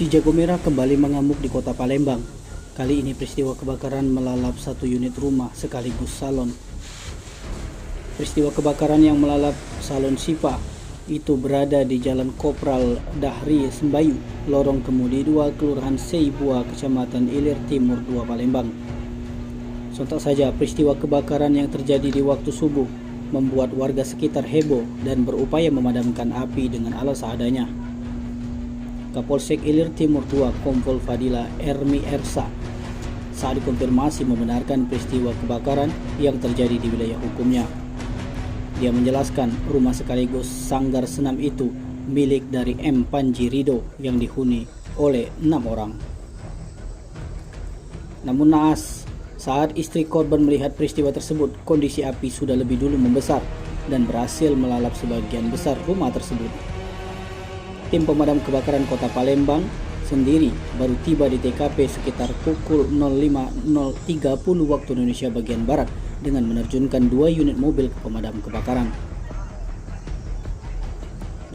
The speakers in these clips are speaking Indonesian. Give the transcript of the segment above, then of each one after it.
Api jago merah kembali mengamuk di kota Palembang. Kali ini peristiwa kebakaran melalap satu unit rumah sekaligus salon. Peristiwa kebakaran yang melalap salon Sipa itu berada di Jalan Kopral Dahri Sembayu, Lorong Kemudi 2, Kelurahan Seibua, Kecamatan Ilir Timur 2, Palembang. Sontak saja peristiwa kebakaran yang terjadi di waktu subuh membuat warga sekitar heboh dan berupaya memadamkan api dengan alat seadanya. Kapolsek Ilir Timur 2 Kompol Fadila Ermi Ersa saat dikonfirmasi membenarkan peristiwa kebakaran yang terjadi di wilayah hukumnya. Dia menjelaskan rumah sekaligus sanggar senam itu milik dari M. Panji Rido yang dihuni oleh 6 orang. Namun naas, saat istri korban melihat peristiwa tersebut, kondisi api sudah lebih dulu membesar dan berhasil melalap sebagian besar rumah tersebut. Tim pemadam kebakaran kota Palembang sendiri baru tiba di TKP sekitar pukul 05.30 waktu Indonesia bagian Barat dengan menerjunkan 2 unit mobil pemadam kebakaran.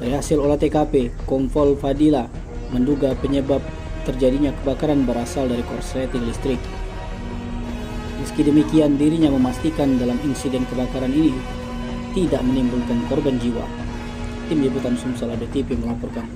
Dari hasil olah TKP, Kompol Fadila menduga penyebab terjadinya kebakaran berasal dari korsleting listrik. Meski demikian, dirinya memastikan dalam insiden kebakaran ini tidak menimbulkan korban jiwa. Tim Liputan Sumsel AD TV melaporkan.